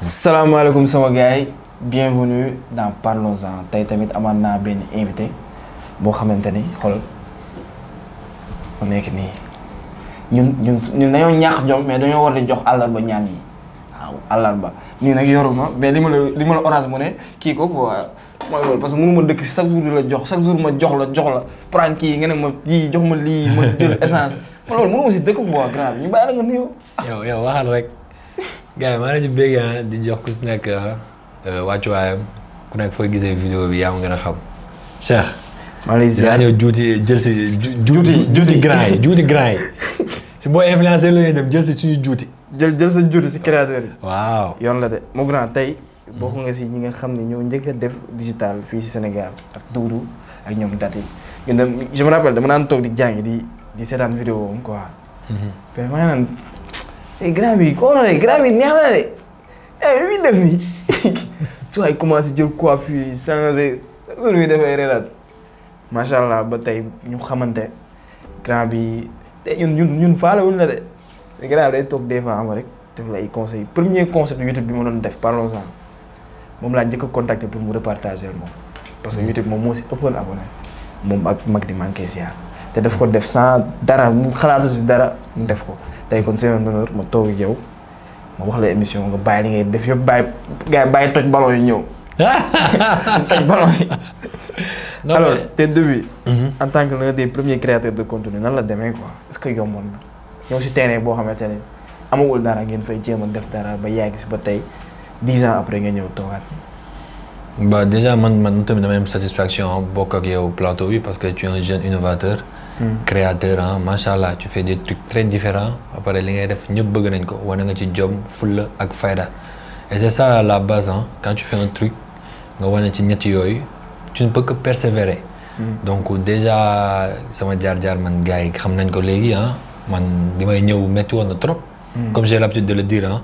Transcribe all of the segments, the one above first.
salaamaaleykum sama gars yi bienvenue dans Parlons-en tey tamit amaat naa benn invité boo xamante ni xool mu nekk nii ñun dañoo ñàkk jom mais dañoo war di jox àllarba ñaan yi waaw àllarba nii nag yoruma mais li ma la orange mu ne kii ko quoi mooy loolu parce que mënu ma dëkk si chaque jour di la jox chaque jour ma jox la prank kii nga ne ma yii jox ma lii ma jël essence ma loolu mënu ma si dëkk quoi grave ñu bàyyi la nga nuyoo. yow waxal rek. gars yi maa ngi leen di bëgg di jox ku si nekk wàccuwaayam ku nekk fooy gisee vidéo bi yaa ma gën a xam. Cheikh. maa ngi lay ziar dinaa ñëw juuti jël si. juuti grand yi si boo influenceur la ñuy dem jël si suñu juuti. jël sa juuti si créateur yi. waaw yoon la de moo grand tey bokk nga si ñi nga xam ne ñoo njëkk a def digital fii si Sénégal ak Doudou ak ñoom Dati ñun dem je me rappelle dama naan toog di jàng di seetaan vidéo am quoi. mais maa ngi naan. grand bi koo ne grand bi neex na de li muy def nii su waay commencé jël coiffure yi changé lu muy defee reelaat macha allah ba tey ñu xamante grand bi te ñun faalewuñ la de grand bi day toog des fois am rek def la ay conseils premier concept YouTube bi ma doon def Parlons-en moom laa njëkk a contacté pour mu repartager moom parce que YouTube moom moo si ëppoon abonné moom ak mag di manqué siyaar te daf ko def sans dara mu xalaatu si dara mu def ko tey kon c'est un honneur ma toog ak yow ma wax la émission nga bàyyi li ngay def yëpp bàyyi toj ballon yi ñëw toj ballon yi. alors te début. en tant que l'un des premiers créateurs de contenu nan la demee quoi est-ce que yomboon na ñëw si terrain boo xamante ne amagul dara ngeen fay jéem a def dara ba yàgg si ba tey 10 ans après nga ñëw toogaat. bah déjà man tamit dama am satisfaction bokk ak yow plateau bi parce que tu es un jeune innovateur. créateur ah macha allah tu fais des trucs très différents après li ngay def ñëpp bëgg nañ ko wane nga ci jom fulla ak fayda et c'est ça la base ah quand tu fais un truc nga wane ci ñetti yooyu tu ne peux que persévérer. donc déjà sama jaar-jaar man gars yi xam nañ ko léegi ah man bi may ñëw métti woon na trop. comme j'ai l'habitude de le dire ah.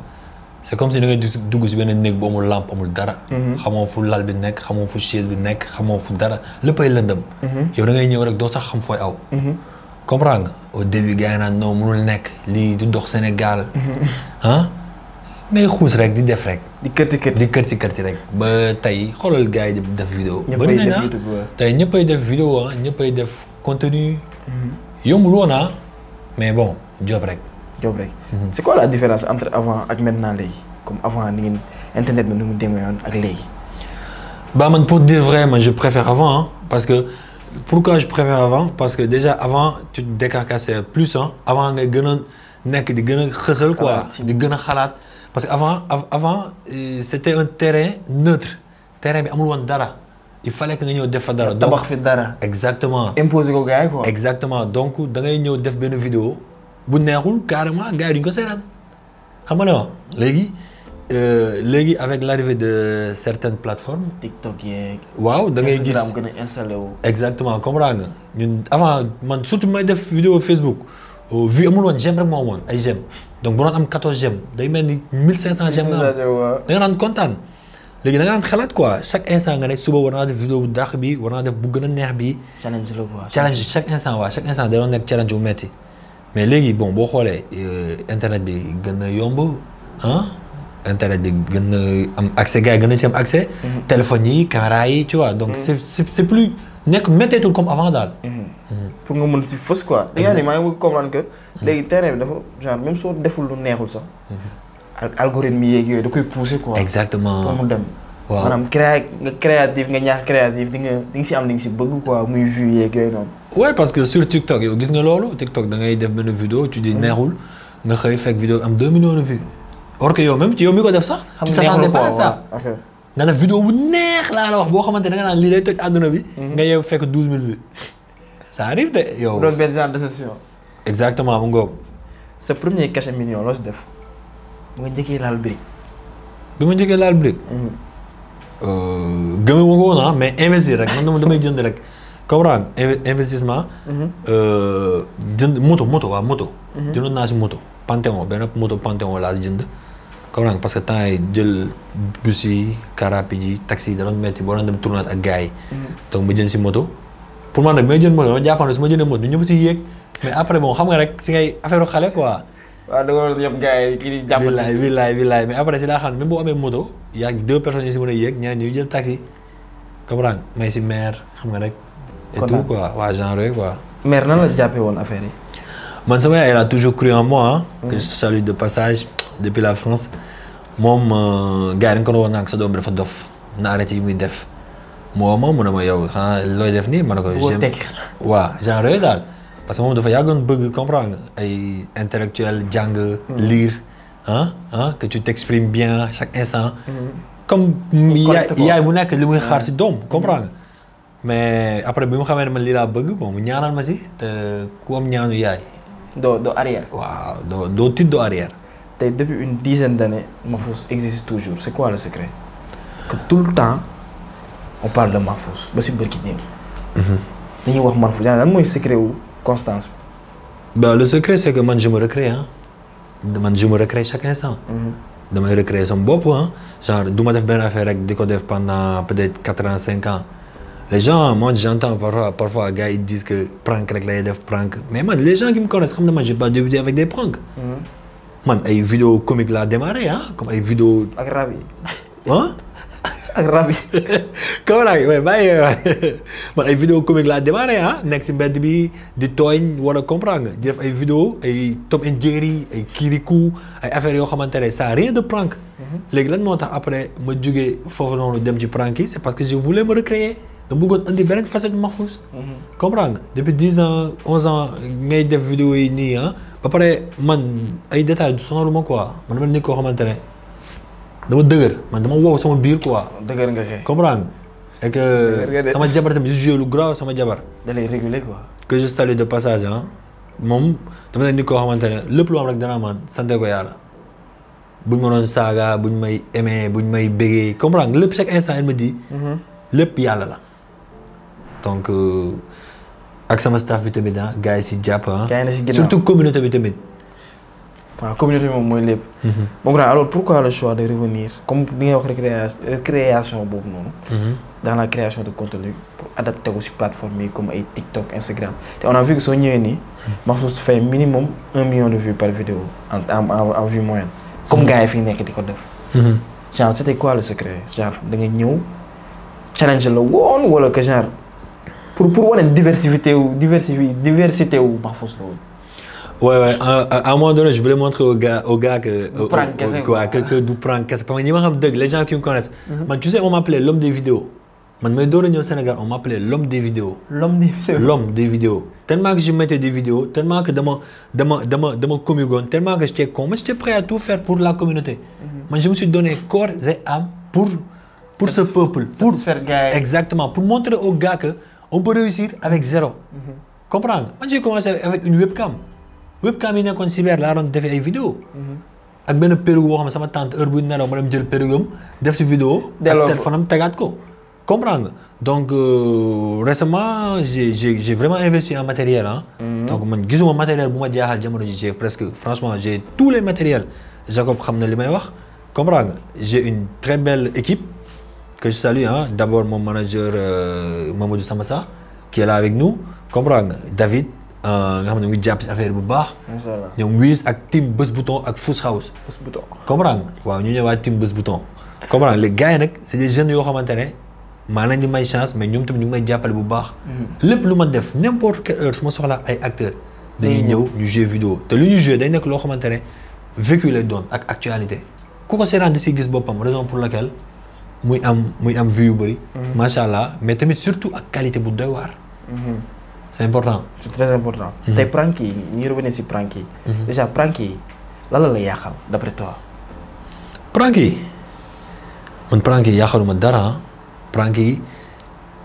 c'est comme si da ngay dugg si benn néeg bu amul lampe amul dara. xamoo fu lal bi nekk xamoo fu chaise bi nekk xamoo fu dara léppay lëndëm. yow da ngay ñëw rek doo sax xam fooy aw. comprends nga au début gars yi naan non mënul nekk lii du dox Sénégal. ah ngay xuus rek di def rek. di kërti kërti rek ba tey xoolal gars yi def vidéo. bëri nañ ah tey ñëppay def vidéo ah ñëppay def contenu. yombul woon ah mais bon job rek. c'est quoi la différence entre avant ak maintenant léegi comme avant ni ngeen internet bi nu mu demee woon ak léegi. bah man pour dire vrai man je préfère avant hein, parce que pourquoi je préfère avant parce que déjà avant tu te décarcassais plus hein avant ngay gën a nekk di gën a xësal quoi di gën a xalaat parce que avant c'était un terrain neutre terrain bi amul woon dara il fallait que nga ñëw def fa dara. tabax fi dara. exactement imposer ko gars yi quoi. exactement donc da ngay ñëw def benn vidéo. bu neexul carrément gars yi duñ ko seetaan xam nga ne wax léegi avec l'arrivée de certaines plateformes. TikTok yeeg. waaw da ngay gis Instagram gën a installé wu. exactement comprends nga ñun avant man surtout may def vidéo Facebook vue amul woon j'aime rek moo amoon ay j'aime donc bu doon am 14 j'aime day mel ni 1500 j'aime nga am da nga naan kontaan léegi da nga naan xalaat quoi chaque instant nga nekk suba war naa def vidéo bu dàq bi war naa def bu gën a neex bi. challenge la quoi. challenge chaque instant waaw chaque instant da doon nekk challenge bu metti mais léegi bon boo xoolee internet bi gën a yomb ah internet bi gën a am accès gars yi gën a ci am accès. téléphone yi caméra yi tu vois donc c'est plus nekk métteetul comme avant daal. pour nga mën si fës quoi. exactement maa ngi bëgg comprendre que. léegi terrain bi dafa genre même soo deful lu neexul sax. algorithme yeeg yooyu da koy pousser quoi. exactement pour mu dem. waaw maanaam créatif nga ñaax créatif di nga si am li nga si bëgg quoi muy jus yeeg yooyu noonu. ouais parce que sur TikTok yow gis nga loolu TikTok da ngay def benn vidéo tu dis neexul nga xëy fekk vidéo am 2 millions de vues or que yow même ci yow mi ko def sax. xam nga neexul quoi ça nga def vidéo bu neex laa la wax boo xamante ne nga naan lii day toj àdduna bi. nga yow fekk 12000 vues. ça arrive de yow. doon benn genre de session. exactement mu ngoog. sa premier cachet million loo si def bu nga njëkkee laal brique. bi ma njëkkee laal brique. gëme ma ko woon ah mais investir rek man damay jënd rek. comprendre investissement. jënd moto waaw moto. jëndoon naa si moto Panthéon benn moto Panthéon laa si jënd. comprendre parce que temps yi jël bus yi car rapide yi taxi yi da doon metti boo doon dem tournage ak gars yi. donc ma jënd si moto. pour man nag may jënd moto dama jàppale su ma jëndee moto ñu ñëpp si yéeg mais après bon xam nga rek si ngay affaire xale quoi waaw da nga war a yëpp gars yi kii di jàpp. billaay mais après si laa xam ne même boo amee moto y a 2 personnes yu si mën a yéeg ñeneen ñu jël taxi comprendre may si maire xam nga rek. et tout quoi waa genre yooyu quoi. maire nan la jàppee woon affaire yi. man sama yaay elle a toujours cru en moi hein, que je salue de passage depuis la France moom gars yi dañ ko doon wax naan sa doom bi dafa dof na arrêté yi muy def moo mu ne ma yow xanaa looy def nii ma ne ko. waaw genre yooyu daal. parce que moom dafa yàggoon bëgg comprendre ay intellectuel jàng lire que tu t'exprimes bien chaque instant comme yaay bu nekk li muy xaar si doom comprendre mais après bi mu xamee ne man lii laa bëgg bon mu ñaanal ma si te ku am ñaanu yaay doo arrière. waaw doo tiit doo arrière. tey depuis une dizaine d'années Mahfouz existe toujours c'est quoi le secret que tout le temps on parle de Mahfouz ba si bërki néew dañuy wax Mahfouz yaa lan mooy secret wu constance bi. Bah, le secret c'est que man je me recrée man je me recrée chaque instant. damay recréer sama bopp genre du ma def benn affaire rek di ko def pendant peut-être 4 ans 5 ans les gens moi j'entends parfois gars ils disent que prank rek lay def prank mais man les gens qui me connaissent xam na man j'ai pas débuté avec des pranks. man ay vidéo comique laa démarré comme ay vidéo ak rab yi. ak rab yi. comme nag bàyyi man ay vidéo comique laa démarré nekk si mbedd bi di tooñ wala comprendre nga di def ay vidéo ay Tom and Jerry ay Kirikou ay affaires yoo xamante ne ça rien de prank. léegi lan moo tax après ma jógee foofu noonu dem ci prank yi c'est parce que je voulais me recréer dama bëggoon indi beneen facette Mahfouz. comprendre nga depuis 10 ans 11 ans ngay def vidéo yi nii ba pare man ay détails du sonaluma quoi man dama nit koo xamante ne. dama dëgër man dama wow sama biir quoi. dëgër nga kay. comprendre nga. et que sama jabar tamit je joue lu grave sama jabar. da lay réguler quoi. que je salue de passage moom dama ne nit koo xamante ne lépp lu am rek dana man sante ko yàlla buñ ma doon saaga buñ may aimé buñ may bégee comprendre nga lépp chaque instant il me dit. lépp yàlla la. donc ak sama staff bi tamit gars yi si jàpp surtout communauté bi tamit. waaw communauté moom mooy lépp. bon grand alors pourquoi le choix de revenir comme bi ngay wax récréation boobu noonu. dans la création de contenu pour adapter aussi plateforme yi comme ay TikTok Instagram te on a vu que soo ñëwee nii. Mahfouz fait minimum 1 million de vues par vidéo en vue moyenne. comme gars yi fi nekk di ko def. genre c'était quoi le secret genre da nga ñëw challenge la woon wala que genre pour wane diversité wu Mahfouz la woon. Ouais, à un moment donné, je voulais montrer aux gars que du prank. Parce que les gens qui me connaissent, tu sais, on m'appelait l'homme des vidéos. Au Sénégal, on m'appelait l'homme des vidéos. L'homme des vidéos. L'homme des vidéos. Tellement que je mettais des vidéos, tellement que dans mon communauté, tellement que j'étais con, mais j'étais prêt à tout faire pour la communauté. Moi, je me suis donné corps et âme pour ce peuple. Pour exactement, pour montrer aux gars qu'on peut réussir avec zéro. Comprends? Moi, j'ai commencé avec une webcam. Webcam yi nekkoon cyber laa doon defee ay vidéo ak benn perruque boo xam ne sama tante heure bu nelaw ma dem jël perruqueam def si vidéo ak téléphone am tegaat ko comprendre nga donc récemment j'ai vraiment investi en matériel donc man gisuma matériel bu ma jaaxal jamono ji franchement j'ai tous les matériels Jacob xam na li may wax comprendre nga j'ai une très belle équipe que je salue d'abord mon manager Mamadou Samassa qui est là avec nous comprendre nga David nga xam ne muy jàpp si affaire bu baax. macha allah ñoom Wiz ak team Buzz Bouton ak Fous House. Buzz Bouton comprendre nga waaw ñu ñëwaat team Buzz Bouton. comprendre les gars yi nag c'est des jeunes yoo xamante ne maa leen di may chance mais ñoom tamit ñu ngi may jàppale bu baax. lépp lu ma def n'importe quelle heure su ma soxlaa ay acteurs. dañuy ñëw ñu jouer vidéo te lu ñu jouer day nekk loo xamante ne vécu lay doon ak actualité. ku ko seetaan di si gis boppam raison pour laquelle muy am vue yu bëri. macha allah mais tamit surtout ak qualité bu doy waar. c'est important. c'est très important. tey prank yi ñu revenir si prank yi. déjà prank yi lan la yàqal d'après toi. prank yi man prank yi yàqaluma dara prank yi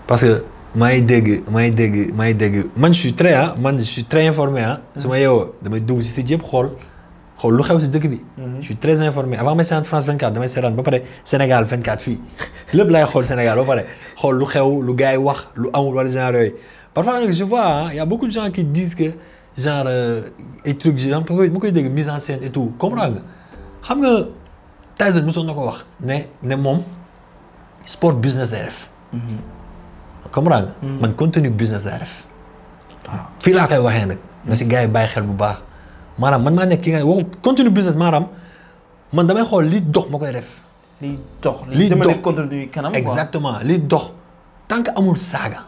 parce que maa ngi dégg man je suis très informé su ma yeewoo damay dugg si site yëpp xool lu xew si dëkk bi. je suis très informé avant may seetaan France 24 damay seetaan ba pare Sénégal 24 fii lépp laay xool Sénégal ba pare xool lu xew lu gars yi wax lu amul wala genre yooyu. Parfois, je vois, y a beaucoup de gens qui disent que, genre, les trucs, genre, ma koy dégg mise en scène et tout, comprends nga. Xam nga, Tyson mosoon na ko wax, ne moom, sport business lay def. comprends nga. man contenu business lay def. waaw fii laa koy waxee nag. na si gars yi bàyyi xel bu baax. maanaam man maa nekk ki nga waxu contenu business maanaam man damay xool li dox ma koy def. liy dox li jëmale contenu kanam quoi exactement li dox tant que amul saaga.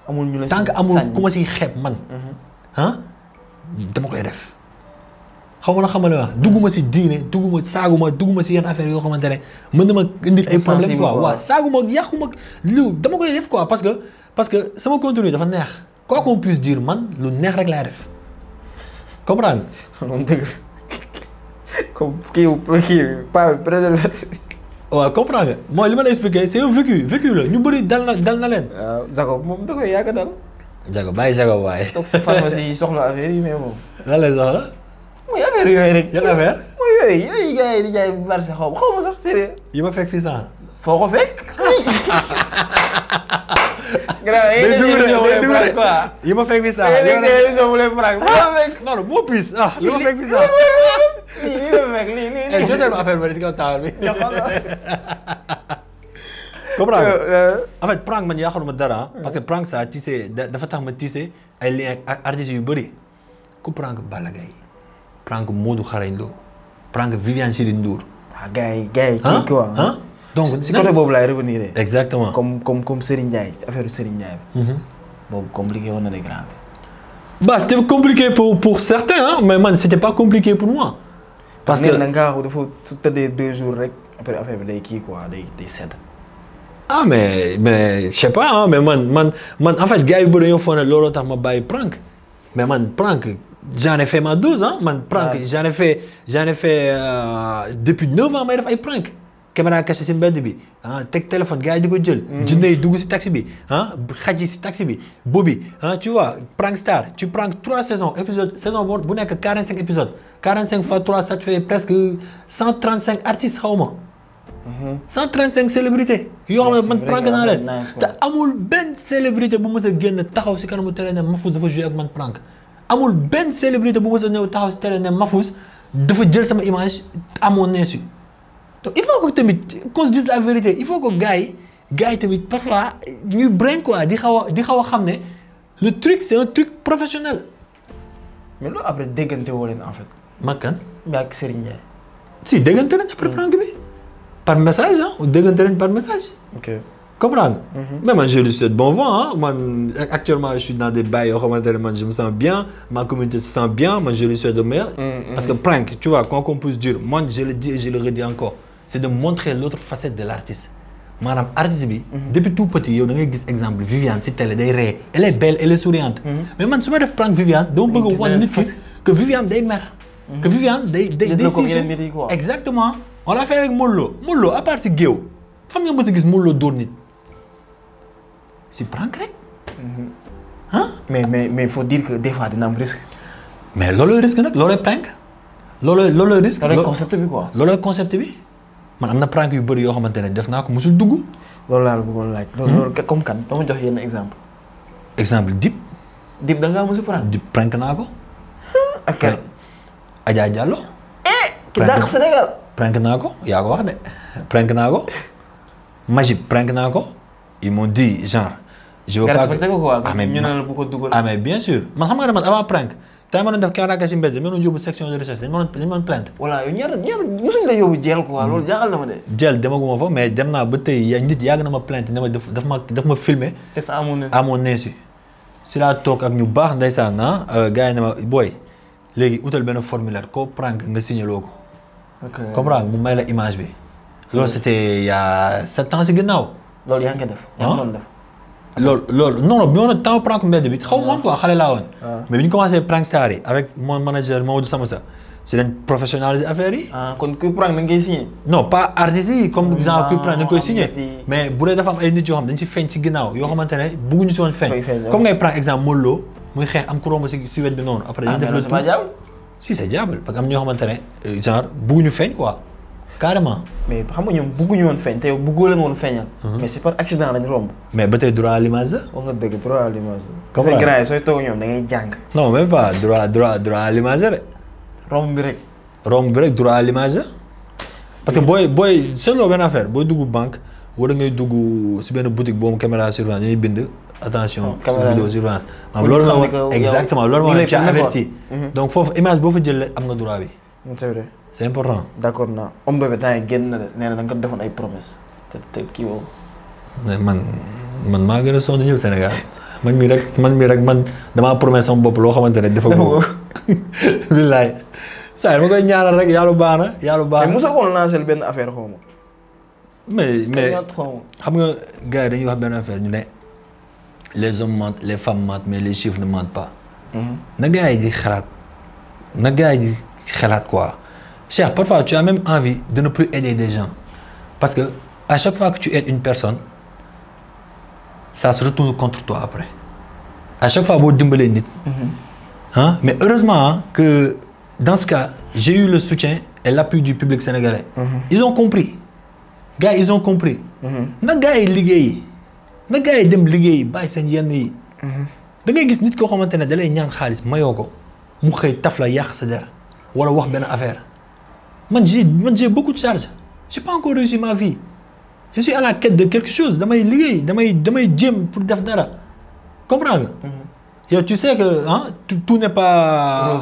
amul ñu la tant que amul ku ma siy xeeb man. dama koy def. xaw ma la xamal wax dugguma si diine dugguma si yenn affaire yoo xamante ne mën na ma indil ay problème quoi waaw saaguma yàquma lu dama koy def quoi parce que sama contenu dafa neex quoi qu'on puisse dire man lu neex rek laay def comprendre nga. moom dëgg comme kii pas préservatif. waaw comprendre nga mooy li ma lay expliquer c'est un vécu la ñu bëri dal na leen. waaw Jacob moom da koy yàgg dal. Jacob bàyyi Jacob waaye. toog si pharmacie yi soxla affaire yi mais moom. lan lay soxla. mooy affaire yooyu rek. yan affaire. mooy yooyu gars yi di jaay marché xaw ma sax sérieux. yi ma fekk fii sax. foo ko fekk. yi ma fekk fii sax. non non moo piis li ma fekk fii sax. lii jotee ma affaire bi si kaw taawal bi. comprendre en fait prank man yaaxaluma dara parce que prank ça tissé dafa tax ma tissé ay liens ak artistes yu bëri ku prank Balla Gaye prank Modou Xarañ Lo prank Viviane Chidid Ndour. gars yi kii quoi. donc si côté boobu laay revenir. exactement comme Serigne Ndiaye affaire Serigne Ndiaye bi. boobu compliqué woon na de grave. bah c'était compliqué pour certains mais man c'était pas compliqué pour moi. parce que nee na nga dafa su tëddee 2 jours rek après affaire bi day kii quoi day sedd. ah mais je sais pas mais man en fait gars yu bëri dañoo foog ne looloo tax ma bàyyi prank mais man prank j'en ai fait ma dose man prank j'en ai fait depuis 9 ans may def ay prank caméra cachée si mbedd bi teg téléphone gars yi di ko jël. jinne yi dugg si taxi bi xaj yi si taxi bi boobi tu vois prank star tu prank 3 saisons saison bu nekk 45 épisodes 45 fois 3 ça te fait presque 135 artistes xaw ma. 135 célébrités yoo xam ne man prank naa leen te amul benn célébrité bu mës a génn taxaw si kanamu télé ne Mahfouz dafa joué ak man prank amul benn célébrité bu mës a ñëw taxaw si télé ne Mahfouz dafa jël sama image à mon insu donc il faut que tamit qu'on se dise la vérité il faut que gars yi tamit parfois ñuy brain quoi di xaw a xam ne le truc c'est un truc professionnel. mais loolu après déggante woo leen en fait. Makan. yaa ak Serigne Ndiaye. si déggante nañ après prank bi. par message déggante nañ par message. ok comprendre nga. mais man je lui souhaite bon vent man actuellement je suis dans des bails yoo xamante ne man je me sens bien ma communauté se sent bien man je lui souhaite le meilleur. parce que prank tu vois quoi qu'on puisse dire moi je le dis et je le redis encore c'est de montrer l'autre facette de l'artiste maanaam artiste bi. depuis tout petit yow da ngay gis exemple Viviane si télé day ree elle est belle elle est souriante. mais man su ma def prank Viviane dama bëgg a wan nit ki que Viviane day mer. que Viviane day exactement. on l'a fait avec Modou Lo à part si géew fan nga mës a gis Modou Lo dóor nit si prank rek. mais faut dire que des fois dina am risque. mais loolooy risque nag loolooy prank. loolooy risque. loolooy concept bi quoi. loolooy concept bi man am na prank yu bëri yoo xamante ne def naa ko musul dugg. loolu laa la bëggoon laaj. loolu comme kan dama jox yenn exemple. exemple Dip. Dip da ngaa mës a prank. Dip prank naa ko. ak kan. Adja Diallo. ki dàq Sénégal. prank naa ko yaa ko wax de prank naa ko Magib prank naa ko ils m'ont dit genre. je veux pas respecté ko quoi. ah mais ñu ne la bu ko dugal. ah mais bien sûr man xam nga ne man avant prank tey ma doon def caméra si mbedd dañu doon yóbbu section de recherche dañu doon plainte. voilà yow ñaata mosuñu la yóbbu jeel quoi loolu jaaxal na ma de. jeel demaguma fa mais dem naa ba tey nit yàgg na ma plainte ne ma daf ma filmer. te sa à mon insu. si laa toog ak ñu baax ndeysaan gars yi ne ma booy léegi utal benn formulaire ko prank nga signé loo ko. ok comprendre mu may la image bi. loolu c'était il y a 7 ans si ginnaaw. loolu yaa ngi koy def. yaa ngi doon def. loolu non bi ma doon temps prank mbedd bi xaw ma woon quoi xale laa woon. mais bi ñu commencé prank star yi avec mon manager Mamadou Samassa si lañ professionnaliser affaire yi. kon kuy prank da nga koy signé. non pas artistes yi comme genre kuy prank da nga koy signé. mais bu dee dafa am ay nit yoo xam dañ si feeñ si ginnaaw yoo xamante ne bëgguñu si woon feeñ. comme ngay prank exemple Modou Lo muy xeex am ku romb si wet bi noonu. après dañuy def le tout si c'est diable parce que am na ñoo xamante ne genre bëgguñu feeñ quoi carrément. mais xam nga ñoom bëgguñu woon feeñ te yow bëggoo leen woon feeñal. mais c'est par accident lañ romb. mais ba tey droit à l'image la. wax nga dëgg droit à l'image la. comme seen grand yi sooy toog ñoom da ngay jàng. non même pas droit à l'image la de. romb bi rek. romb bi rek droit à l'image la parce que booy seetloo benn affaire booy dugg banque wala ngay dugg si benn boutique boobu caméra surveillance dañuy bind attention. caméra vidéo surveillance. loolu moo exactement loolu moo ci averti. donc foofu image boo fa jëlee am nga droit bi. c'est vrai. c'est important. d'accord naa Homme Bébé temps yi génn na de nee na da nga ko defoon ay promesses te kii woo. mais man maa gën a sonn ñëpp Sénégal man mii rek man damaa promesse sama bopp loo xamante ne dafa ko. billaay saa yi ma koy ñaanal rek yàlla baax na yàlla baax na. mais mosoo ko lancer benn affaire xaw ma. mais xam nga gars yi dañuy wax benn affaire ñu ne les hommes mentent les femmes mentent mais les chiffres ne mentent pas. na gars yi di xalaat quoi. Cheikh, parfois tu as même envie de ne plus aider des gens parce que à chaque fois que tu aides une personne ça se retourne contre toi après à chaque fois boo dimbalee nit. Mais heureusement que dans ce cas j'ai eu le soutien et l'appui du public sénégalais. Ils ont compris gars ils ont compris. na gars yi liggéeyi na gars yi dem liggéeyi bàyyi seen yenn yi. da ngay gis nit koo xamante ne da lay ñaan xaalis mayoo ko mu xëy taf la yàq sa der wala wax benn affaire. Man j'ai beaucoup de charges. J'ai pas encore réussi ma vie. Je suis à la quête de quelque chose. damay liggéey damay jéem pour def dara. Comprends nga. Yow tu sais que tout n'est pas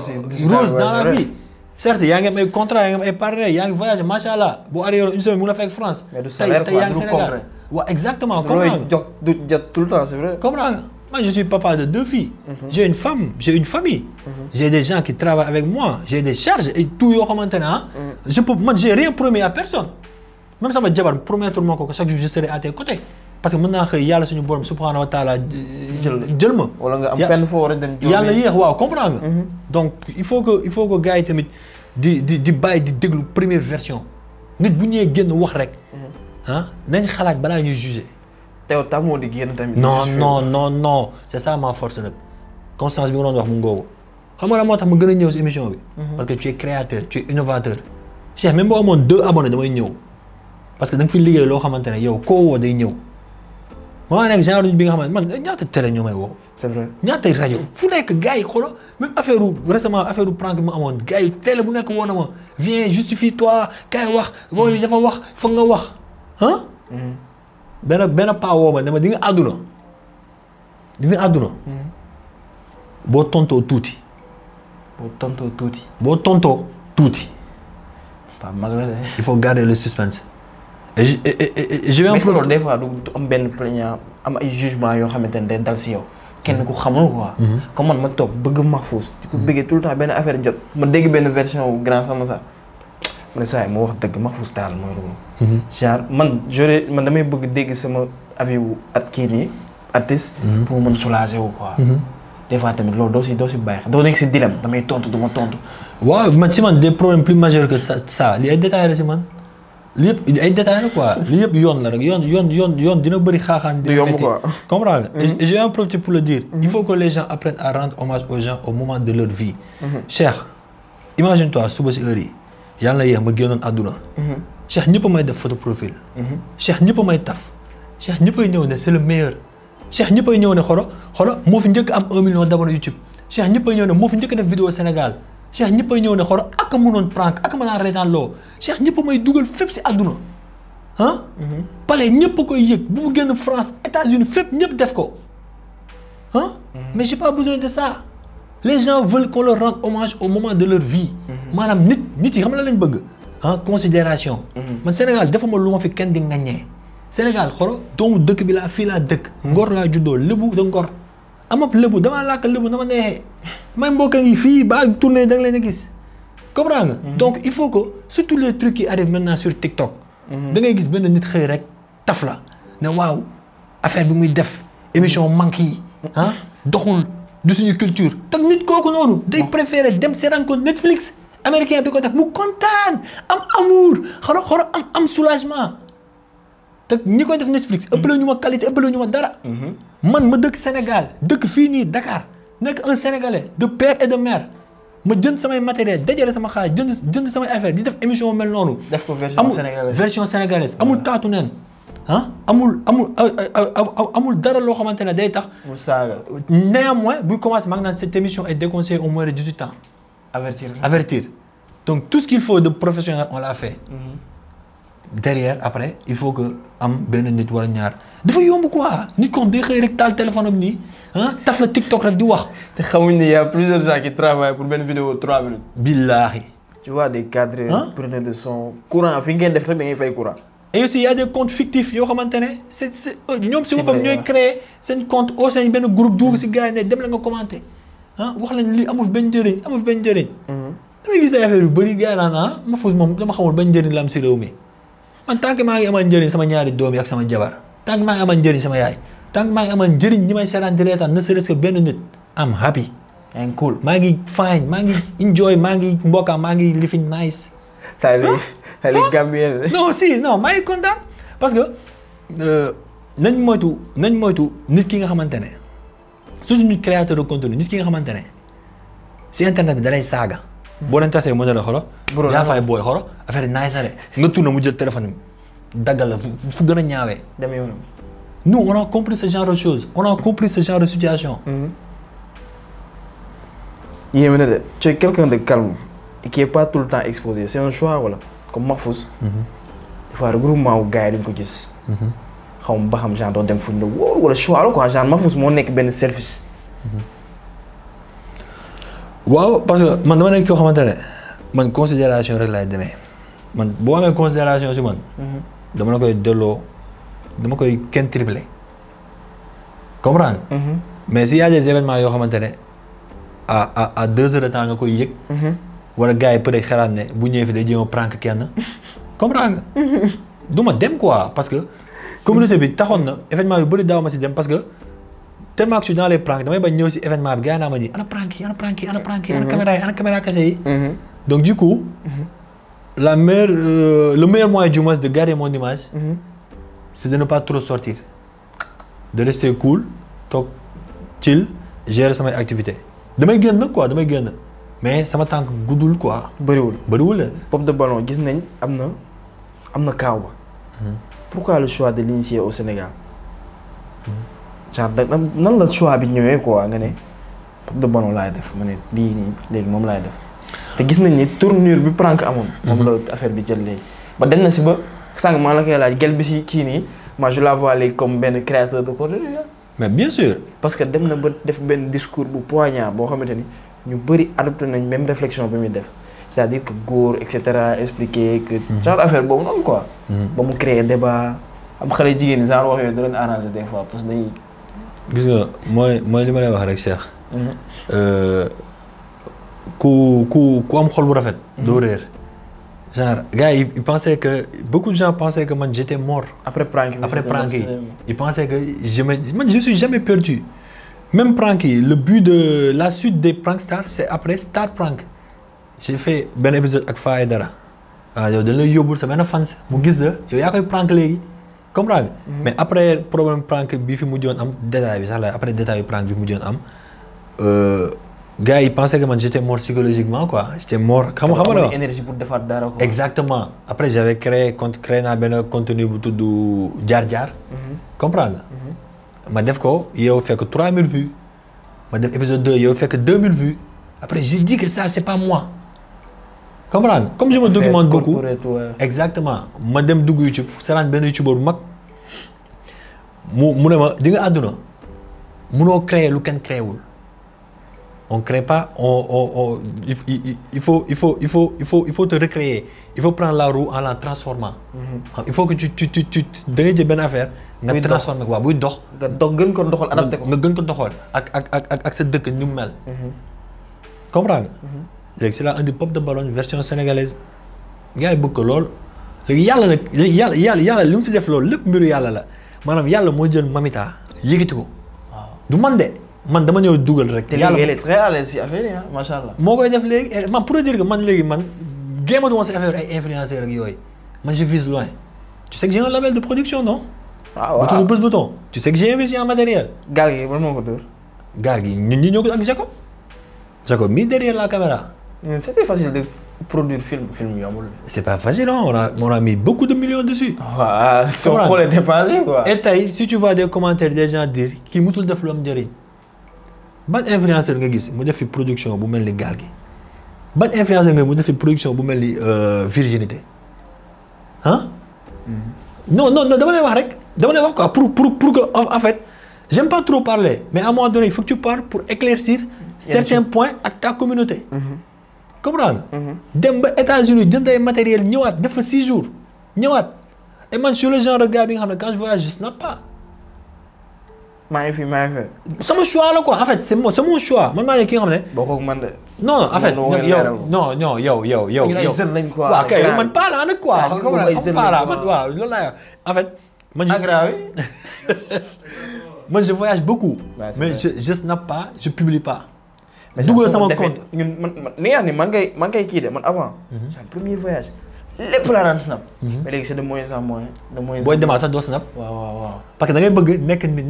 rose dans la vie. Certes yaa ngi am ay contrat yaa ngi am ay partenaires yaa ngi voyagé macha allah boo arrière une semaine mu la fekk France. mais du salaire quoi yaa ngi Sénégal. waaw exactement. comprends nga du jot tout le temps c'est vrai. comprends nga. Moi, je suis papa de 2 filles. J'ai une femme, j'ai une famille. J'ai des gens qui travaillent avec moi. J'ai des charges et tout. Moi, j'ai rien promis à personne. Même ça, je promettre que chaque jour je serai à tes côtés. Parce que maintenant, il y a le Seigneur Borom subhanahu wa ta'ala. Comprends. Donc, il faut que gars di bàyyi di déglu première version. Nit bu ñëwee génn wax rek. Nañ xalaat balaa ñuy juger. Non, c'est ça ma force nag constance bi nga doon wax mu ngoogu xam nga la moo tax ma gën a ñëw si émission bi. parce que tu es créateur tu es innovateur. Cheikh même boo amoon 2 abonnés damay ñëw parce que da nga fi liggéey loo xamante ne yow koo woo day ñëw maa nekk genre bi nga xamante man ñaata télé ñoo may woo. c'est vrai ñaata rajo fu nekk gars yi xoolal même récemment affaire prank bi ma amoon gars yi télé bu nekk woo na ma viens justifie toi kaay wax booy dafa wax foog nga wax benn paa woo ma ne ma di nga àdduna boo tontoo tuuti. Pas mag la de. Il faut garder le suspense. Et je vais en profiter. Des fois du am benn plaignant am ay jugement yoo xamante ne day dal si yow. kenn ku xamul quoi. comme man ma toog bëgg Mahfouz di ko bëggee tout le temps benn affaire jot ma dégg benn version wu grand sama sax. ma ne saa yi moo wax dëgg Mahfouz Tall mooy loolu. genre man damay bëgg dégg sama avis wu at kii nii artiste. pour mën soulager wu quoi. des fois tamit loolu doo si bàyyi xel doo nekk si dilemme damay tontu du ma tontu. waaw man si man des problèmes plus majeurs que ça li ay détails la si man li yëpp ay détails la quoi li yëpp yoon la rek yoon dina bëri xaaxaan. dina métti comprends nga. et je vais en profiter pour le dire. il faut que les gens apprennent à rendre hommage aux gens au moment de leur vie. Cheikh imagine toi suba si heure yi yàlla na yéex ma génnoon àdduna. Cheikh ñëpp a may def photo profil. Cheikh ñëpp a may taf. Cheikh ñëpp a ñëw ne c'est le meilleur. Cheikh ñëpp a ñëw ne xolo moo fi njëkk am 1 million d'abonnés YouTube. Cheikh ñëpp a ñëw ne moo fi njëkk def vidéo Sénégal. Cheikh ñëpp a ñëw ne xolo ak a mënoon prank ak a mën a reetaan loo Cheikh ñëpp a may dugal fépp si àdduna. Palais ñëpp a koy yëg bu mu génn France États-Unis fépp ñëpp def ko. Mais j'ai pas besoin de ça. Les gens veulent qu'on leur rende hommage au moment de leur vie. maanaam nit yi xam la lañ bëgg. Considération. man Sénégal dafa ma lu ma fi kenn di ngaññee. Sénégal xoro doomu dëkk bi laa fii laa dëkk. Ngor laa juddoo lébu de Ngor. amab lébu damaa làkk lébu dama neexee. may mbokk ngi fii ba tourné da nga leen a gis. comprends nga. donc il faut que surtout les trucs qui arrivent maintenant sur TikTok. da ngay gis benn nit xëy rek taf la ne waaw affaire bi muy def émission manque yi. doxul du suñu culture. te nit kooku noonu. day préférer dem seetaan ko Netflix. américain bi ko def mu kontaan am amour xoro am soulagement. te ñi koy def Netflix ëppale ñu ma qualité ëppale ñu ma dara. man ma dëkk Sénégal dëkk fii nii Dakar nekk un Sénégalais de père et de mère ma jënd samay matériel dajale sama xaalis jënd samay affaire di def émission mel noonu. def ko version sénégalaise amul taatu neen amul dara loo xamante ne day tax. mu saaga. néanmoins buy commencé maa ngi naan cette émission est déconseillée au moins de 18 ans. avertir donc tout ce qu'il faut de professionnel on l'a fait. derrière après il faut que am benn nit wala ñaar dafa yomb quoi nit kon day xëy rek taal téléphone am nii taf la TikTok rek di wax. te xamuñ ne y a plusieurs gens qui travaillent pour benn vidéo 3 minutes. billaahi. tu vois des cadres. preneurs de son courant fi ngeen def rek da ngay fay courant. et aussi y a des comptes fictifs yoo xamante ne c'est ñoom si boppam ñooy créer seen compte au sein benn groupe dugg si gars yi ne dem la nga commenter wax lañ lii amul benn njëriñ amul benn njëriñ. damay gis ay affaire yu bëri gars yi naan Mahfouz moom dama xamul benn njëriñ la am si réew mi man tant que maa ngi amal njëriñ sama ñaari doom yi ak sama jabar tant que maa ngi amal njëriñ sama yaay tant que maa ngi amal njëriñ ñi may seetaan di reetaan ne serait-ce que benn nit am happy. and cool maa ngi fine maa ngi enjoy maa ngi mbokka maa ngi living nice. ça les Gambien. non si non maa ngi kontaan parce que nañ moytu nit ki nga xamante ne surtout nit créateur de contenu nit ki nga xamante ne si internet bi dalay saaga. boo leen tasee mën na la xoro. yaa fay booy xoro affaire yi naay sare nga tourné mu jël téléphone bi daggal la fu gën a ñaawee. dem yoonam. nous on a compris ce genre de choses on a compris ce genre de situation. yéeme na de tu es quelqu'un de calme et qui est pas tout le temps exposé c'est un choix wala comme Mahfouz. des fois regroupement wu gars yi dañ ko gis. xaw ma ba xam genre doo dem fuñ la wóor wala choix la quoi genre Mahfouz moo nekk benn service. waaw parce que man dama nekk koo xamante ne man considération rek laay demee man boo amee considération si man. dama la koy delloo dama koy kenn triplé comprendre nga. mais si y a des événements yoo xamante ne à 2 heures de temps nga koy yëg. wala gars yi peut-être xalaat ne bu ñëwee fi day jéem a prank kenn comprendre nga. du ma dem quoi parce que communauté bi taxoon na événement yu bëri daaw ma si dem parce que. tellement que je suis dans les pranks damay bañ ñëw si événement bi gars yi naa ma ni ana prank yi ana caméra yi ana caméra cachée yi. donc du coup. le meilleur moyen du moins de garder mon image. c'est de ne pas trop sortir. de rester cool toog chill gérer samay activités. damay génn quoi damay génn mais sama tànk guddul quoi. bëriwul la. Pop de Ballon gis nañ am na kaaw ba. pourquoi le choix de l'initier au Sénégal. genre nan la choix bi ñëwee quoi nga ne Pop de Ballon laay def ma ne lii nii léegi moom laay def te gis nañ ni tournure bi prank amoon. moom la affaire bi jël léegi. ba dem na si ba sànq maa la koy laaj gel bi si kii nii moi je la vois léegi comme benn créateur de contenu. mais bien sûr. parce que dem na ba def benn discours bu poignant boo xamante ni ñu bëri adopté nañ même réflexion bi muy def c'est-à-dire que góor et cetera expliquer que. genre affaire boobu noonu quoi. ba mu créer débat am xale jigéen ñi genre wax yooyu da leen arrangé des fois parce que dañuy. gis nga mooy li ma lay wax rek Cheikh. ku am xol bu rafet. doo réer genre gars yi ils pensaient que beaucoup de gens pensaient que man j'étais mort. après prank yi ils pensaient que je suis jamais perdu. même prank yi le but de la suite des prank stars c'est après Star Prank. j'ai fait benn épisode ak Faye Dara waaw yow dañ lay yóbbul sa benn fans mu gis la yow yaa koy prank léegi. comprendre mais après problème prank bi fi mujjoon am détail bi sax la après détail prank bi mujjoon am gars yi pensaient que man j'étais mort psychologiquement quoi j'étais mort xam nga la énergie pour defaat dara quoi. exactement après j'avais créé naa benn contenu bu tudd jaar comprendre ma def ko yow fekk 3000 vues ma def épisode 2 yow fekk 2000 vues après j'ai dit que ça c'est pas moi comprendre comme je me documente beaucoup exactement ma dem dugg YouTube saraan benn youtubeur bu mag mu ne ma di nga àdduna munoo créer lu kenn créé wul on crée pas il faut te recréer il faut prendre la roue en la transformant. il faut que tu da ngay jël benn affaire. nga transformer ko waaw buy dox. nga gën ko doxal adapté ko. nga gën ko doxal ak sa dëkk ni mu mel. comprendre nga. léegi c'est là indi Pop de Ballon version sénégalaise gars yi bëgg ko lool léegi yàlla nag yàlla li mu si def loolu lépp mbiru yàlla la maanaam yàlla moo jël Mamita yëkkati ko. du man de man dama ñëw dugal rek. te léegi elle est très à l'aise si affaire yi macha allah. moo koy def léegi man pour dire que man léegi man géematu woon si affaire ay influenceurs ak yooyu man je vise loin. tu sais que j'ai un label de production non. waaw bu tudd Buzz Bouton. tu sais que j'ai investi en matériel. gaal gi man moo ko dóor. gaal gi ñun ñi ñoo ko ak Jacob mi derrière la caméra. C'était facile de produire film yombul. C'est pas facile on a mis beaucoup de millions dessus. waaw soo xoolee dépensé quoi. et tey si tu vois des commentaires des gens dire kii musul def lu am njëriñ ban influenceur nga gis mu def fi production bu mel ni gaal gi ban influenceur nga mu def fi production bu mel ni virginité ah non dama lay wax rek dama lay wax quoi pour que en fait j'aime pas trop parler mais à un moment donné il faut que tu parles pour éclaircir certains points ak ta communauté. comprends nga. dem ba États-Unis jënd ay matériel ñëwaat def fa 6 jours ñëwaat et man je suis le genre de gars bi nga xam ne quand je voyage je snap pas. maa ngi fi. sama choix la quoi en fait c'est mon choix man maa ngi ki nga xam ne. bokkul man de. non en fait yow. ñu ay jeunes lañ quoi. waaw kay man pas là nag quoi. waaw ñu pas là man waaw loolu laa en fait. man je voyage beaucoup. mais je snap pas je publie pas. dugal sama compte ñun man ni nga xam ne man ngay kii de man avant. c'est un premier voyage. lépp laa daan snap. mais léegi c'est de moins en moins. booy demaat sax doo snap. waaw. parce que da ngay bëgg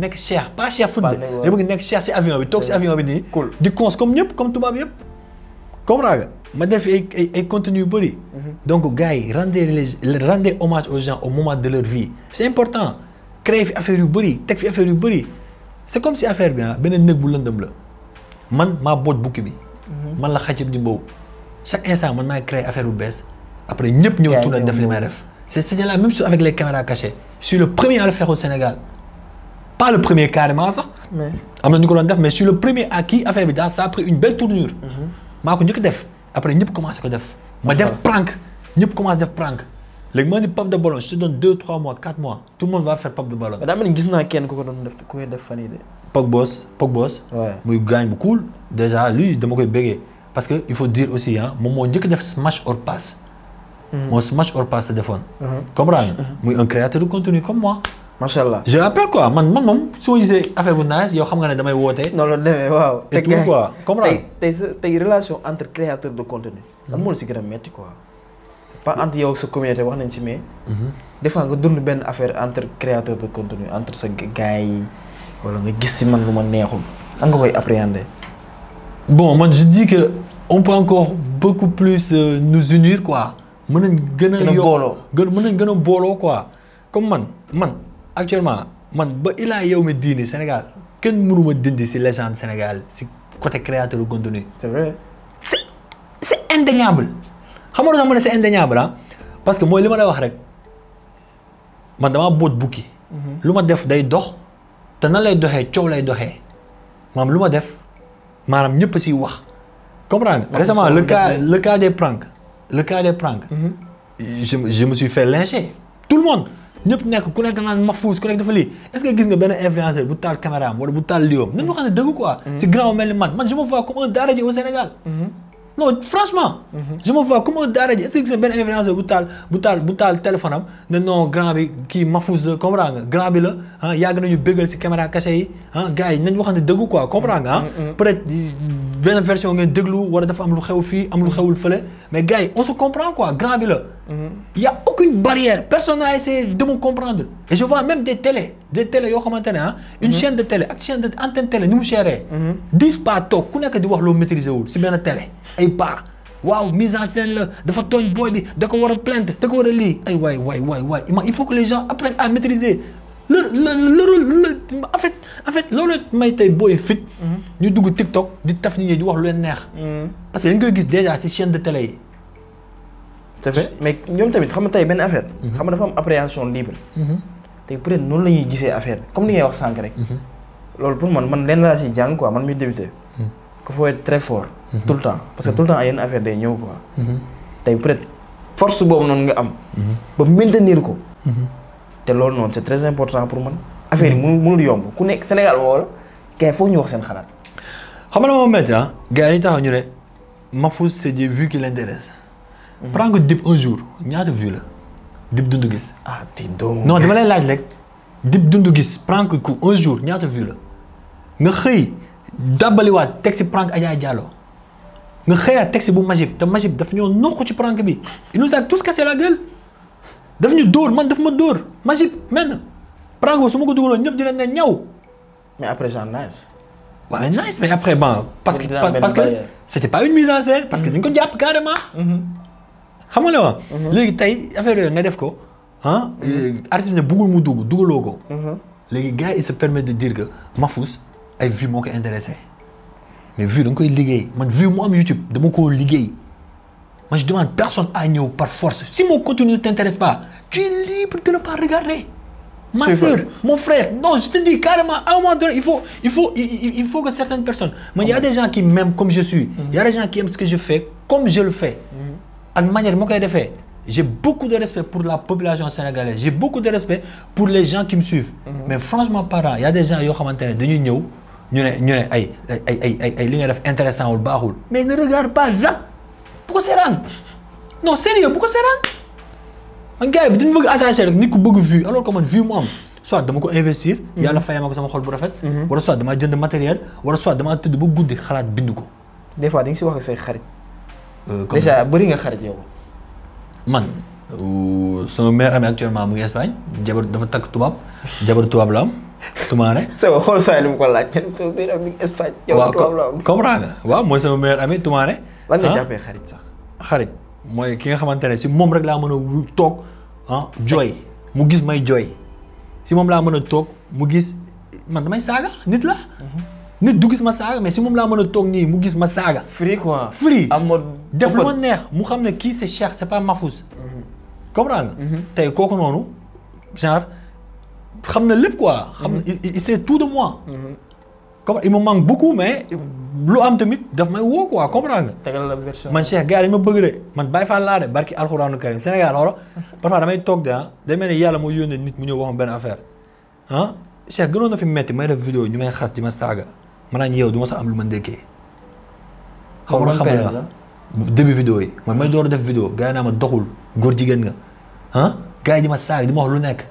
nekk cheikh pas cheikh foot de. da ngay bëgg nekk cheikh si avion bi toog si avion bi nii. cool di cons comme ñëpp comme tubaab yëpp. comprends nga ma def ay contenu yu bëri. donc gars yi rendez hommage aux gens au moment de leur vie. c'est important créer fi affaire yu bëri teg fi affaire yu bëri c'est comme si affaire bi beneen nëg bu lëndëm la. man maa boot bukki bi. man la xajib di mbow. chaque instant man maay créer affaire bu bees. après ñëpp ñëw tourner def li may def. c'est la même chose avec les caméras cachées. je suis le premier à le faire au Sénégal. pas le premier carrément sax. am na ñu ko doon def mais je suis le premier à qui affaire bi daal ça a pris une belle tournure. maa ko njëkk def après ñëpp commencé ko def. ma def prank ñëpp commencé def prank. léegi maa ni Pape de Ballon je te donne 2 3 mois 4 mois tout le monde va faire Pape de Ballon. mais daa mel ni gis naa kenn ku ko doon def ku koy def fan yii de. Pogboss. muy gaañ bu cool. déjà lui dama koy bëggee parce que il faut dire aussi moom moo njëkk def smash or pass. moo smash or pass sa defoon. comprendre nga. muy un créateur de contenu comme moi. macha allah je rappelle quoi man moom su ma gisee affaire bu nice yow xam nga ne damay woote. noonu la demee waaw. et tout quoi comprendre tey relation entre créateur de contenu. lan moo la si gën a metti quoi. pas entre yow ak sa communauté wax nañ si mais. des fois nga dund benn affaire entre créateur de contenu entre sa gars yi wala nga gis si man lu ma neexul. an nga koy appréhender. bon man je dis que on peut encore beaucoup plus nous unir quoi. mën nañ gën a yokk mën nañ gën a booloo quoi comme man actuellement man ba ilaa yow mi diini Sénégal kenn mënuma dindi si légende Sénégal si côté créateur de contenu. c'est vrai. c'est indéniable xam nga lu tax ma ne c'est indéniable parce que mooy li ma lay wax rek man damaa boot bukki. lu ma def day dox te nan lay doxee coow lay doxee maanaam lu ma def maanaam ñëpp siy wax comprends nga. récemment le cas des pranks. je me suis fait lyncher tout le monde ñëpp nekk ku nekk naan Mahfouz ku nekk dafa lii est-ce que gis nga benn influenceur bu taal caméra am wala bu taal liom nañu xam ne dëgg quoi. si grand mel ni man je me vois comme un daaraji au Sénégal. non franchement. je me vois comme un daaraji est-ce que gis nga benn influenceur bu taal téléphone am ne non grand bi kii Mahfouz la comprends nga grand bi la yàgg nañu béggal si caméra cachée yi gars yi nañu wax ne dëgg quoi comprends nga peut-être benn version ngeen déglu wala dafa am lu xew fii am lu xewul fële mais gars yi on se comprend quoi grand bi la. il y a aucune barrière personne n'a essayé de me comprendre et je vois même des télés yoo xamante ne une chaîne de télé ak chaîne de antenne télé ni mu chéré. 10 pas toog ku nekk di wax loo maîtriser wul si benn télé ay pas waaw mise en scène la dafa tooñ booy bi da ko war a plainte da ko war a lii ay waay il faut que les gens apprennent à maîtriser le en fait loolu may tey booy fit. ñu dugg TikTok di taf nit ñi di wax lu leen neex. parce que dañ koy gis déjà si chaîne de télé yi. c'est vrai mais ñoom tamit xam nga tey benn affaire. xam nga dafa am appréhension libre. tey peut-être noonu la ñuy gisee affaire comme ni ngay wax sànq rek. loolu pour man lenn laa siy jàng quoi man miy débuté. qu'il faut être très fort. tout le temps parce que tout le temps yenn affaire day ñëw quoi. tey peut-être force boobu noonu nga am. ba maintenir ko. te loolu noonu c'est très important pour man. affaire yi mënul yomb ku nekk Sénégal wala kay foog ñu wax seen xalaat. xam nga moom métti gars yi taxaw ñu ne Mahfouz c'est des vues qui l'intéressent. prends nga Dip un jour ñaata vues la Dip Doundou Guiss. non dama lay laaj rek Dip Doundou Guiss prends que ku un jour ñaata vues la nga xëy dàbbaliwaat teg si prank Adja Diallo nga xëyaat teg si bu Magib te Magib daf ñoo noq ci prank bi il nous a tous cassé la gueule daf ñu dóor man daf ma dóor Magib mel prank boobu su ma ko dugaloon ñëpp dinañ ne ñaw. mais après genre nice. waaw nice mais après bon parce que c'était pas une mise en scène parce que dañ ko jàpp carrément. xam nga ne wa léegi tey affaire yooyu nga def ko artiste ne bëggul mu dugaloo ko. léegi gars il se permet de dire que Mahfouz ay vues moo ko intéressé mais vue da nga koy liggéey man vue mu am YouTube dama koo liggéey Moi, je demande personne à ñëw par force. Si mon contenu ne t'intéresse pas, tu es libre de ne pas regarder. Ma soeur, mon frère, non, je te dis carrément, à un moment donné, il faut que certaines personnes... Mais il y a des gens qui m'aiment comme je suis. Il y a des gens qui aiment ce que je fais comme je le fais. À une manière, moi, je fais. J'ai beaucoup de respect pour la population sénégalaise. J'ai beaucoup de respect pour les gens qui me suivent. Mais franchement, parents, il y a des gens qui ont dit ñu ne ay li nga def intéressant wul baaxul. Mais ne regarde pas zap. Pourquoi c'est rang? Non, sérieux, pourquoi c'est rang? Man gars bi dañu bëgg attaché rek nit ku bëgg vue alors que man vue mu am soit dama ko investir. yàlla fayee ma ko sama xol bu rafet. wala soit dama jënd matériel wala soit dama tëdd ba guddi xalaat bind ko. des fois di nga si wax ak say xarit. déjà bëri nga xarit yow. man sama mère amee actuellement mu ngi Espagne jabar dafa takk tubaab jabar tubaab la am tumaane. sama xool saa yi mu ko laaj sama mère amee Espagne. jabar tubaab la am comprends nga waaw mooy sama mère amee tumaane. lan nga jàppee xarit sax. xarit mooy ki nga xamante ne si moom rek laa mën a toog jooy mu gis may jooy si moom laa mën a toog mu gis man damay saaga nit la. nit du gis ma saaga mais si moom laa mën a toog nii mu gis ma saaga. free quoi. free am def lu ma neex mu xam ne kii c'est Cheikh c'est pas Mahfouz. comprends nga. tey kooku noonu genre xam na lépp quoi. xam na il sait tout de moi. comme il me manque beaucoup mais lu am tamit daf may woo quoi comprends nga. tegal la version man Cheikh gars yi dañ ma bëgg de man Baye Fall laa de barki alxuraanu karim Sénégal xoolal parfois damay toog de day mel ni yàlla moo yónnee nit mu ñëw wax ma benn affaire Cheikh gënoon na fi metti may def vidéo ñu may xas di ma saaga ma naan yow du ma sax am lu ma ndékkee. xam nga xam nga début vidéo yi man may door a def vidéo gars yi naa ma doxul góor jigéen nga gars yi di ma saaga di ma wax lu nekk.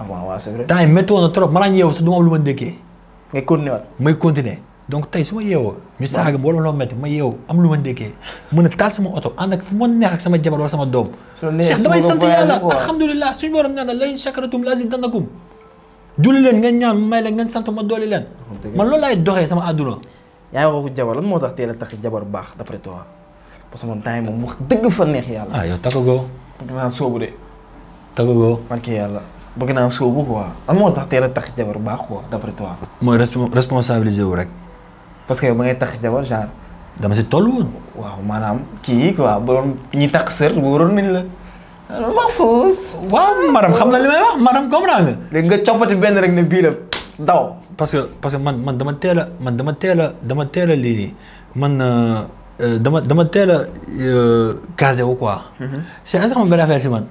waaw c'est vrai. temps yi métti woon na trop ma naan yow sax du ma am lu ma ndékkee. ngay continuer waat. may continuer donc tey su ma yeewoo ñu saaga wala loo métti ma yeewu am lu ma ndékkee mën a taal sama oto ànd ak fu ma neex ak sama jabar wala sama doom. Cheikh damay sant yàlla alhamdulilah suñu borom nee na la in shakaratum la azidannakum julli leen ngeen ñaan may leen ngeen sant ma dooli leen. man loolu laay doxee sama àdduna. yaa ngi waxu jabar lan moo tax teel a tax jabar baax d'après toi parce que man temps moom wax dëgg fa neex yàlla. yow takkagoo. bëgg naa sóobu de. takkagoo. man kii yàlla bëgg naa sóobu quoi lan moo tax teel a tax jabar baax quoi d'après toi. mooy responsabiliser wu rek. parce que yow ba ngay tax jabar genre. dama si toll woon. waaw maanaam kii quoi borom ñi takk sër wóoroon nañ la. Mahfouz. waaw madame xam na li may wax madame comprends nga. léegi nga coppati benn rek ne bii la daw. parce que man dama teel a lii nii man dama teel a casé wu quoi. c'est est-ce que xam benn affaire si man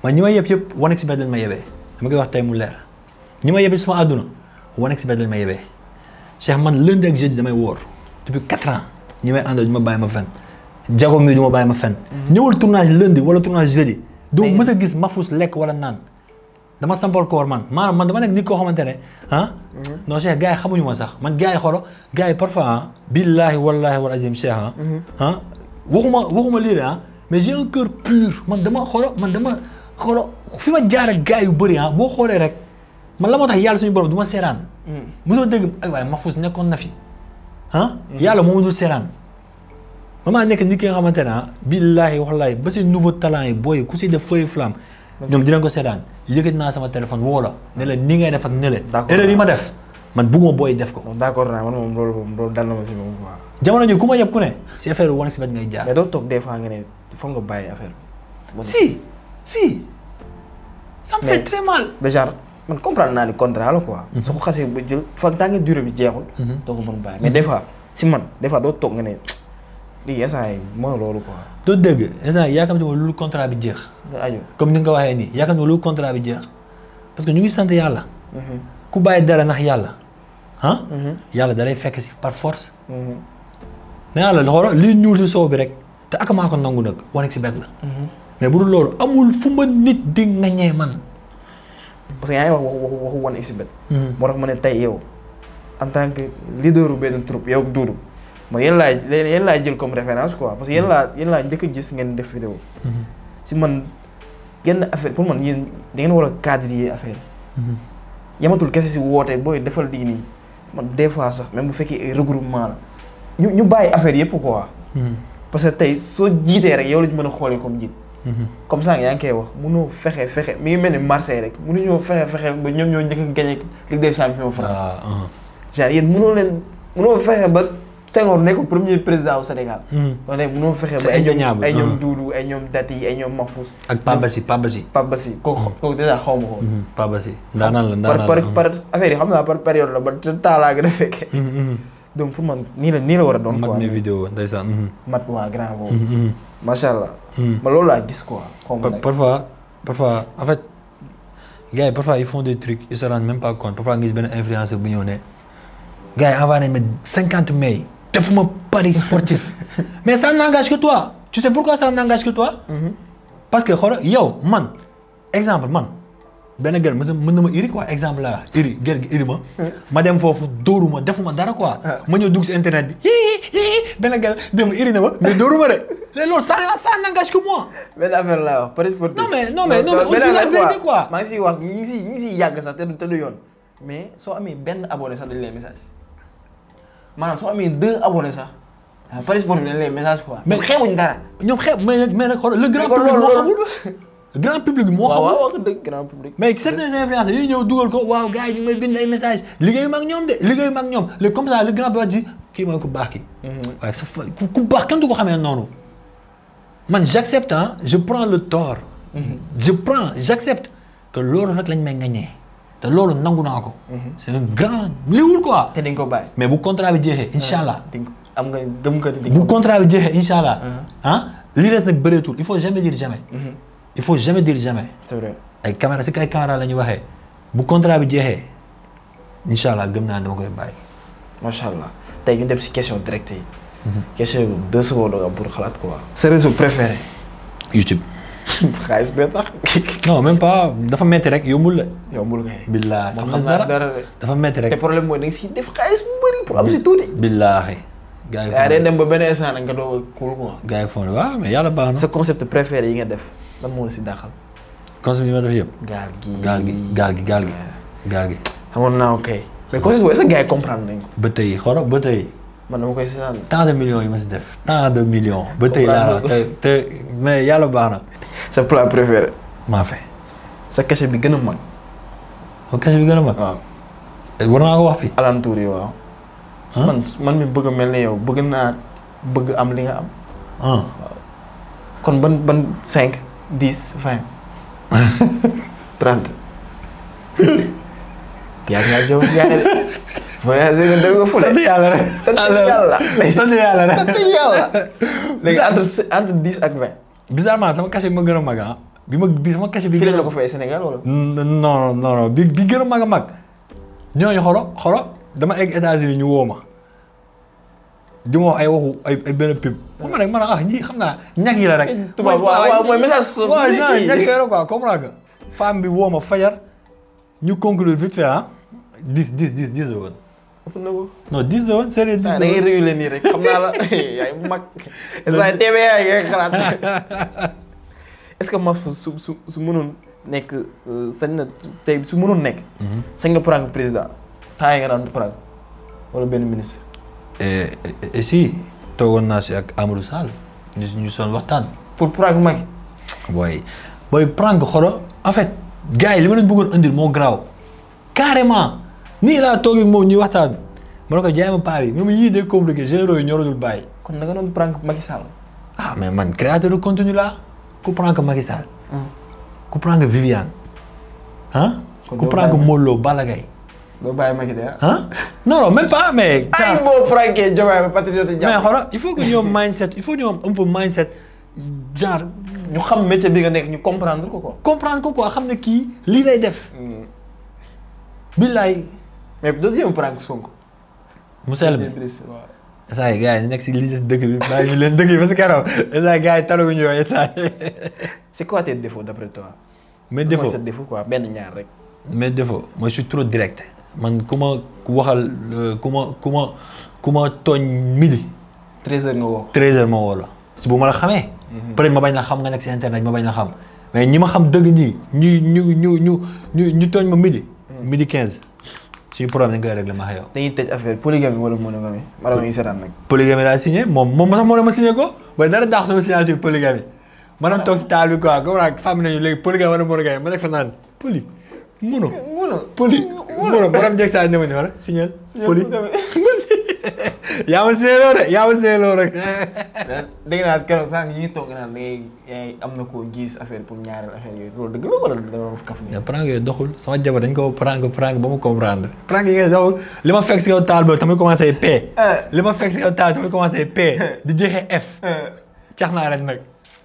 ñi ma yëpp OneXBet lañ ma yebee dama koy wax tey mu leer ñi ma yebee sama àdduna OneXBet lañ ma yebee Cheikh man lundi ak jeudi damay woor depuis 4 ans ñi may àndal du ma bàyyi ma fen jago mi du ma bàyyi ma fen ñëwal tournage lundi wala tournage jeudi doo mës a gis Mahfouz lekk wala naan dama sampal koor man maanaam man dama nekk nit koo xamante ne non Cheikh gars yi xamuñu ma sax man gars yi xoolo gars yi parfois billaahi wallaahi wal azim Cheikh waxuma lii de mais j'ai un cœur pur man dama xoolo fi ma jaar ak gars yu bëri boo xoolee rek man la moo tax yàlla suñu borom du ma seeraan mosoo dégg ay waaye Mahfouz nekkoon na fi yàlla moo ma dul seeraan ma nekk nit ki nga xamante ne billaahi wallaahi ba si nouveau talent yi booy ku si def feuille flamme ñoom dinañ ko seetaan yëkkati naa sama téléphone woo la ne la ni ngay def ak ne la erreur yi ma def man bugguma booy def ko. d'accord naa man moom loolu dal na ma si moom quoi. jamono ji ku ma yeb ku ne si affaire OneXBet ngay jaar. mais doo toog des fois nga ne foog nga bàyyi affaire bi. si ça me fait très mal. déjà man comprendre naa ni contrat la quoi. su ko xasee ba jël fa tant que durée bi jeexul. doo ko mën bàyyi mais des fois si man des fois doo toog nga ne lii instant yi mooy loolu quoi. doo dégg instant yii yaakaar naa lu contrat bi jeex. nga aju comme ni nga ko waxee nii yaakaar naa lu contrat bi jeex parce que ñu ngi sant yàlla. ku bàyyi dara ndax yàlla yàlla da lay fekk si par force. nee naa la xoolal lii ñuul si soow bi rek te ak maa ko nangu nag OneXBet la. mais bu dul loolu amul fu ma nit di ngañee man. parce que yaa ngi waxu OneXBet. moo tax ma ne tey yow en tant que leader benn troupe yow Doudou man yéen laay jël comme référence quoi parce que yéen laa njëkk a gis ngeen def vidéo si man yenn affaire pour man yéen da ngeen war a cadrer affaire yamatul kese si woote booy defal lii nii man des fois sax même bu fekkee ay regroupement la ñu bàyyi affaire yëpp quoi. parce que tey soo jiitee rek yow la ñu mën a xoolee comme jiit. comme ça yaa ngi koy wax mënoo fexe mi ngi mel ni Marseille rek mënuñoo fexe ba ñoom ñoo njëkk a gagné Ligue des Champions France. genre yéen mënoo fexe ba Senghor nekk premier président au Sénégal. kon nag mënoo fexe ba ay ñoom Doudou ay ñoom Dati ay ñoom Mahfouz. ak Pape Bassi. kooku déjà xaw ma ko. Pape Bassi ndaanaan la par affaire yi xam naa par période la ba temps laa gën a fekkee. donc pour man nii la war a doon. quoi mat mi vidéo ndeysaan. mat waa grand boobu. macha allah. ma loolu laa gis quoi. xaw ma nag parfois en fait gars yi parfois ils font des trucs ils se rendent même pas compte parfois nga gis benn influenceur bu ñëw ne gars yi envoyé nañ ma 50 mails. defuma pari sportif mais ça n'engage que toi tu sais pourquoi ça n'engage que toi. parce que xoolal yow man exemple man benn gel mën na ma iri quoi exemple la iri gel gi iri ma dem foofu dóoruma defuma dara quoi. ma ñëw dugg si internet bi benn gel dem iri na ma mais dóoruma de loolu ça n'engage que moi. benn affaire laa wax pari sportif. non mais on dit la vérité quoi. maa ngi siy wax ñu ngi siy yàgg sax te du yoon mais soo amee benn abonné sax dañ lay message. maanaam soo amee 2 abonnés sax Paris Sport bi dañ lay message quoi. mais xeebuñ dara. ñoom xeeb mais nag xoolal le grand public moo xamul. grand public bi moo xamul. waaw wax dëgg grand public. mais certains influenceurs yi ñëw dugal ko waaw gars yi ñu ngi may bind ay message liggéeyu mag ñoom le comme ça le grand public ji kii mooy ku baax ki. waaye sa fa ku baax kenn du ko xamee noonu. man j'accepte je prends le tort. j'accepte que loolu rek lañ may ngañee. te loolu nangu naa ko. c'est un grand liwul quoi. te dañ ko bàyyi. mais bu contrat bi jeexee incha allah. am nga gëm ko bu contrat bi jeexee incha allah. li des nag bëreetul il faut jamais dire jamais. il faut jamais dire jamais. c'est vrai ay caméra si kay caméra la ñuy waxee bu contrat bi jeexee incha allah gëm naa dama koy bàyyi. macha allah tey ñu dem si question directe yi. question bi 2 secondes nga pour xalaat quoi. sa réseau préféré. YouTube. xaalis bee tax. non même pas dafa metti rek yombul la. yombul kay. billaahi xam naa dara dafa metti rek. te problème mooy da nga siy def xaalis bu bëri pour am si tuuti. billaahi. gars yi day dem ba benn instant nag nga doog a cool quoi. gars yi fond waaw mais yàlla baax na. sa concept préféré yi nga def lan moo la si dàqal. concept yi ma def yëpp. gaal gi. xamoon naa ok mais concept boobu est-ce que gars yi comprendre nañ ko. ba tey xoolal ba tey. man dama koy seetaan. tant de millions yi ma si def tant de millions. ba tey laa te mais yàlla baax na. sa plat préféré. maa fay. sa cachet bi gën a mag. sa cachet bi gën a mag. waaw. war naa ko wax fii. alentour yi waaw. man mi bëgg a mel ne yow bëgg am li nga am. waaw. kon ban 5 10 20. 30. yaa ngi jóg yaa ngi voyagé nga dem nga fule. sant yàlla rek. sant yàlla rek. léegi entre 10 ak 20. bizarrement sama cachet bi ma gën a mag bi sama cachet bi. fii la ko fay Sénégal wala. non bi gën a mag a mag ñooñu xolo dama egg États-Unis ñu woo ma di ma wax ay waxu ay benn pub. moom rek man ñii xam naa ñag yi la rek. tubaab waaw mooy message. waaw ñag yi la quoi comprendre nga. femme bi woo ma fajar ñu conclure vite fait 10 la woon. ëpp na ko. non 10 la woon sérieux 10 la woon. da ngay réguler nii rek xam naa la yaay mag. instant TV yaay ngay xalaat. est-ce que Mahfouz su mënoon nekk sañ na tey su mënoon nekk. sañ nga prank président temps yi nga daan prank wala benn ministre. et si toogoon naa si ak Amadou Sall ñu son waxtaan. pour prank Macky. booy prank xolo en fait gars yi li ma leen bëggoon andil moo garaaw carrément nii laa toog ak moom ñuy waxtaan ma ne ko jaay ma paa bi même yii de compliqué généraux yi ñoo dul bàyyi. kon da nga doon prank Macky Sall. mais man créateur de contenu laa ku prank Macky Sall. ku prank Viviane. ku prank Modou Lo Balla Gaye. doo bàyyi Macky de non même pas mais. ay boo pranké Diomaye ba patriote mais xoolal il faut que ñoom mindset il faut ñu am un peu mindset genre. ñu xam métier bi nga nekk ñu comprendre ko quoi. comprendre ko quoi xam ne kii lii lay def. billaay. mais doo jéem prank Sonko. mu sell bi waaw. saa yi gars yi nekk si lii dëkk bi bàyyi ñu leen dëkk yi parce que keroog saa yi gars yi talaguñu yooyu saa yi. c'est quoi tes défauts d'après toi. mes défauts mooy sa défaut quoi benn ñaar rek. mes défauts moi je suis trop direct. man ku waxal ku ma tooñ midi. 13h nga woo. 13h ma woo la. si bu ma la xamee. peut-être ma bañ la xam nga nekk si internet ma bañ la xam mais ñi ma xam dëgg ñii ñu tooñ ma midi. midi 15. suñu problème dañ koy régler ma xëy. dañuy tëj affaire polygamie wala monogamie. ma doon seetaan nag. polygamie laa signé moom sax moo ma signé ko ba dara daax sama signature polygamie. ma doon toog si taal bi quoi comme nag femme nañu léegi polygamie wala monogamie ma nekk fa naan mono borom jeg saa ne ma ni wala signé poly yaa ma seeloo de yaa ma seeloo rek. dégg naa keroog sànq yi ñu toog naan ngay am na koo gis affaire pour ñaareel affaire yooyu loolu dëgg la wala dama kaf nii. mais prank yooyu doxul sama jabar dañ ko prank ba mu comprendre. prank yi nga daw li ma fekk si kaw taal ba tamit commencé P. li ma fekk si kaw taal tamit commencé P di jeexee F. cax naa leen nag.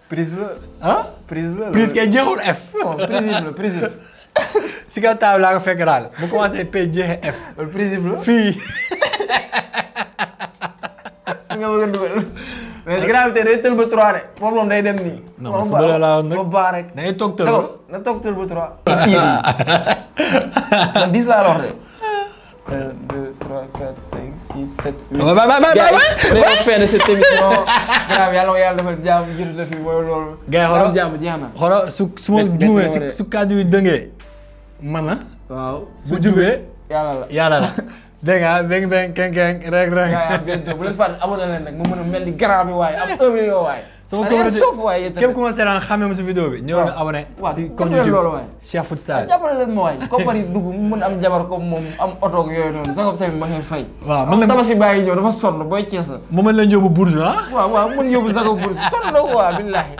prise la. ah prise la prise kay jeexul F. non prisif la prisif. si kaw taal laa ko fekk daal mu commencé P jeexee F. loolu prisif la. fii. nga bëgg a dugal mais gravité day tël ba 3 de foofu moom day dem nii. non su bële laa woon nag ba baax rek. da ngay toog tël na toog tël ba 3. kii man 10 laa la wax de. 1 2 3 4 5 6 7 8. waaw fin de cette émission. grave yàlla ko yàlla defal jàmm jur la fi mooy loolu. gars yi xoolal jàmm jeex na. xoolal su ma juumee su kàddu yu dëngee man la. waaw su jubee yàlla la. dégg nga beng beng keng keng rek rek. bu leen fàtte abonné leen nag mu mën a mel ni grand bi waaye am 1 million waaye. sama communauté képp ku ma seetaan xamee ma si vidéo bi. ñëw nga abonné si compte YouTube Cheikh Foot Style. jàppale leen ma waay koppar yi dugg mu mën am jabar comme moom am oto ak yooyu noonu sax tamit ma koy fay. waaw man Tabaski bàyyi ñëw dafa sonn booy Cees. mu mën leen yóbbu bourse ah. waaw mën yóbbu sax bourse sonn na ko waa billahi